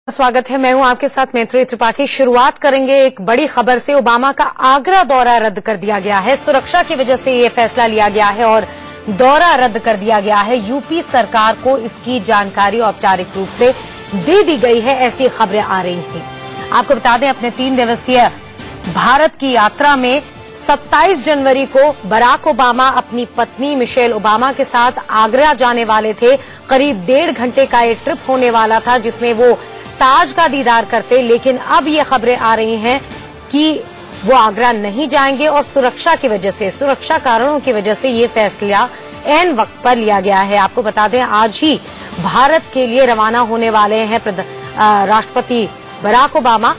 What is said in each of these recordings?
स्वागत है। मैं हूं आपके साथ मैत्री त्रिपाठी। शुरुआत करेंगे एक बड़ी खबर से। ओबामा का आगरा दौरा रद्द कर दिया गया है। सुरक्षा की वजह से ये फैसला लिया गया है और दौरा रद्द कर दिया गया है। यूपी सरकार को इसकी जानकारी औपचारिक रूप से दे दी गई है, ऐसी खबरें आ रही थी। आपको बता दें, अपने 3 दिवसीय भारत की यात्रा में 27 जनवरी को बराक ओबामा अपनी पत्नी मिशेल ओबामा के साथ आगरा जाने वाले थे। करीब 1.5 घंटे का ये ट्रिप होने वाला था, जिसमें वो ताज का दीदार करते, लेकिन अब ये खबरें आ रही हैं कि वो आगरा नहीं जाएंगे और सुरक्षा की वजह से, सुरक्षा कारणों की वजह से ये फैसला ऐन वक्त पर लिया गया है। आपको बता दें, आज ही भारत के लिए रवाना होने वाले हैं राष्ट्रपति बराक ओबामा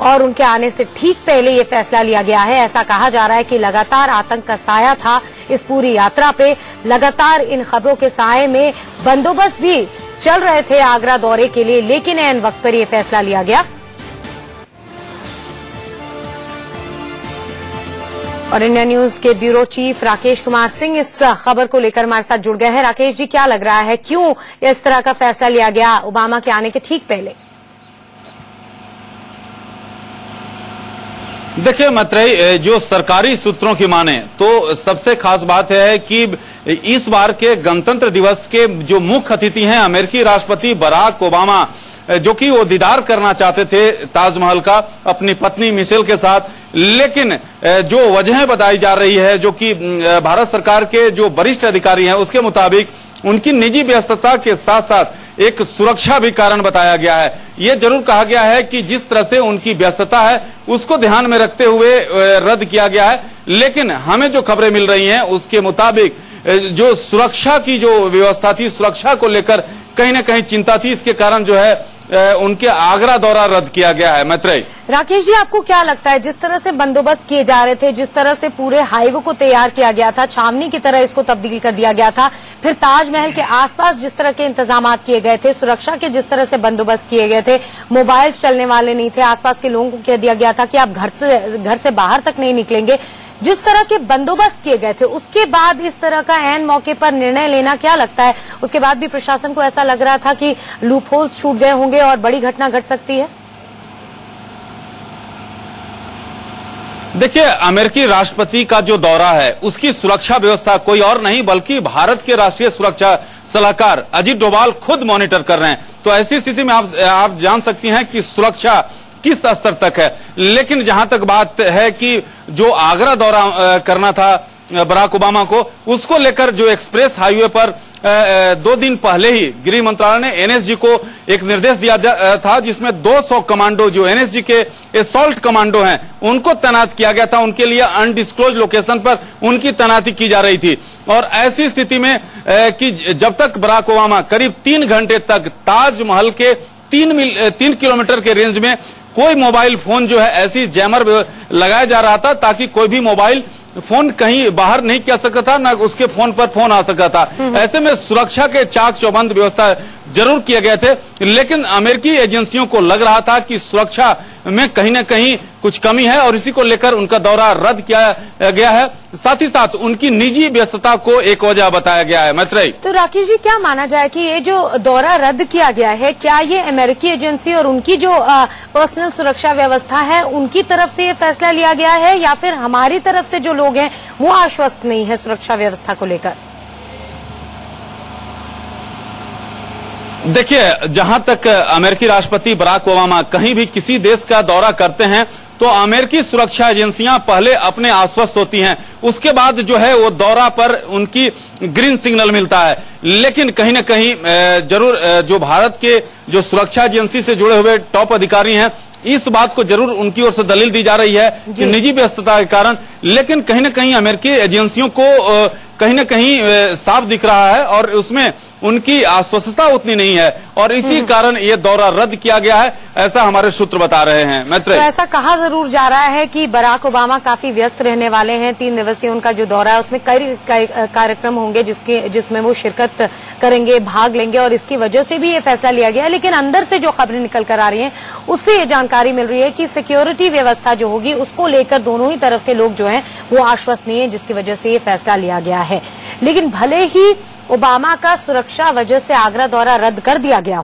और उनके आने से ठीक पहले ये फैसला लिया गया है। ऐसा कहा जा रहा है कि लगातार आतंक का साया था इस पूरी यात्रा पे। लगातार इन खबरों के साये में बंदोबस्त भी चल रहे थे आगरा दौरे के लिए, लेकिन ऐन वक्त पर यह फैसला लिया गया। और इंडिया न्यूज के ब्यूरो चीफ राकेश कुमार सिंह इस खबर को लेकर हमारे साथ जुड़ गए हैं। राकेश जी, क्या लग रहा है, क्यों इस तरह का फैसला लिया गया ओबामा के आने के ठीक पहले? देखिए मैत्रेयी, जो सरकारी सूत्रों की माने तो सबसे खास बात है कि इस बार के गणतंत्र दिवस के जो मुख्य अतिथि हैं अमेरिकी राष्ट्रपति बराक ओबामा, जो कि वो दीदार करना चाहते थे ताजमहल का अपनी पत्नी मिशेल के साथ, लेकिन जो वजहें बताई जा रही है, जो कि भारत सरकार के जो वरिष्ठ अधिकारी हैं उसके मुताबिक उनकी निजी व्यस्तता के साथ साथ एक सुरक्षा भी कारण बताया गया है। ये जरूर कहा गया है कि जिस तरह से उनकी व्यस्तता है उसको ध्यान में रखते हुए रद्द किया गया है, लेकिन हमें जो खबरें मिल रही हैं उसके मुताबिक जो सुरक्षा की जो व्यवस्था थी, सुरक्षा को लेकर कहीं न कहीं चिंता थी, इसके कारण जो है उनके आगरा दौरा रद्द किया गया है। मैत्रेयी, राकेश जी, आपको क्या लगता है, जिस तरह से बंदोबस्त किए जा रहे थे, जिस तरह से पूरे हाईवे को तैयार किया गया था, छावनी की तरह इसको तब्दील कर दिया गया था, फिर ताजमहल के आसपास जिस तरह के इंतजाम किए गए थे, सुरक्षा के जिस तरह से बंदोबस्त किए गए थे, मोबाइल्स चलने वाले नहीं थे, आसपास के लोगों को कह दिया गया था कि आप घर से बाहर तक नहीं निकलेंगे, जिस तरह के बंदोबस्त किए गए थे, उसके बाद इस तरह का ऐन मौके पर निर्णय लेना, क्या लगता है उसके बाद भी प्रशासन को ऐसा लग रहा था कि लूप होल्स छूट गए होंगे और बड़ी घटना घट सकती है? देखिए, अमेरिकी राष्ट्रपति का जो दौरा है उसकी सुरक्षा व्यवस्था कोई और नहीं बल्कि भारत के राष्ट्रीय सुरक्षा सलाहकार अजीत डोभाल खुद मॉनिटर कर रहे हैं। तो ऐसी स्थिति में आप जान सकती हैं कि सुरक्षा किस स्तर तक है। लेकिन जहां तक बात है कि जो आगरा दौरा करना था बराक ओबामा को, उसको लेकर जो एक्सप्रेस हाईवे पर 2 दिन पहले ही गृह मंत्रालय ने एनएसजी को एक निर्देश दिया था, जिसमें 200 कमांडो जो एनएसजी के असॉल्ट कमांडो हैं उनको तैनात किया गया था। उनके लिए अनडिस्क्लोज लोकेशन पर उनकी तैनाती की जा रही थी। और ऐसी स्थिति में कि जब तक बराक ओबामा करीब 3 घंटे तक ताजमहल के 3 किलोमीटर के रेंज में कोई मोबाइल फोन जो है ऐसी जैमर लगाया जा रहा था ताकि कोई भी मोबाइल फोन कहीं बाहर नहीं किया सकता था, ना उसके फोन पर फोन आ सकता था। ऐसे में सुरक्षा के चाक चौबंद व्यवस्था जरूर किए गए थे, लेकिन अमेरिकी एजेंसियों को लग रहा था कि सुरक्षा में कहीं न कहीं कुछ कमी है और इसी को लेकर उनका दौरा रद्द किया गया है। साथ ही साथ उनकी निजी व्यस्तता को एक वजह बताया गया है। मैत्रेयी, तो राकेश जी, क्या माना जाए कि ये जो दौरा रद्द किया गया है, क्या ये अमेरिकी एजेंसी और उनकी जो पर्सनल सुरक्षा व्यवस्था है उनकी तरफ से ये फैसला लिया गया है, या फिर हमारी तरफ से जो लोग हैं वो आश्वस्त नहीं है सुरक्षा व्यवस्था को लेकर? देखिए, जहां तक अमेरिकी राष्ट्रपति बराक ओबामा कहीं भी किसी देश का दौरा करते हैं तो अमेरिकी सुरक्षा एजेंसियां पहले अपने आश्वस्त होती हैं, उसके बाद जो है वो दौरा पर उनकी ग्रीन सिग्नल मिलता है। लेकिन कहीं न कहीं जरूर जो भारत के जो सुरक्षा एजेंसी से जुड़े हुए टॉप अधिकारी हैं, इस बात को जरूर उनकी ओर से दलील दी जा रही है कि निजी व्यस्तता के कारण, लेकिन कहीं न कहीं अमेरिकी एजेंसियों को कहीं न कहीं साफ दिख रहा है और उसमें उनकी आश्वस्तता उतनी नहीं है और इसी कारण ये दौरा रद्द किया गया है, ऐसा हमारे सूत्र बता रहे हैं। मैत्रेयी, तो ऐसा कहा जरूर जा रहा है कि बराक ओबामा काफी व्यस्त रहने वाले हैं। 3 दिवसीय उनका जो दौरा है उसमें कई कार्यक्रम होंगे जिसमें वो शिरकत करेंगे, भाग लेंगे और इसकी वजह से भी ये फैसला लिया गया है। लेकिन अंदर से जो खबरें निकल कर आ रही हैं उससे ये जानकारी मिल रही है कि सिक्योरिटी व्यवस्था जो होगी उसको लेकर दोनों ही तरफ के लोग जो हैं वो आश्वस्त नहीं है, जिसकी वजह से ये फैसला लिया गया है। लेकिन भले ही ओबामा का सुरक्षा वजह से आगरा दौरा रद्द कर दिया गया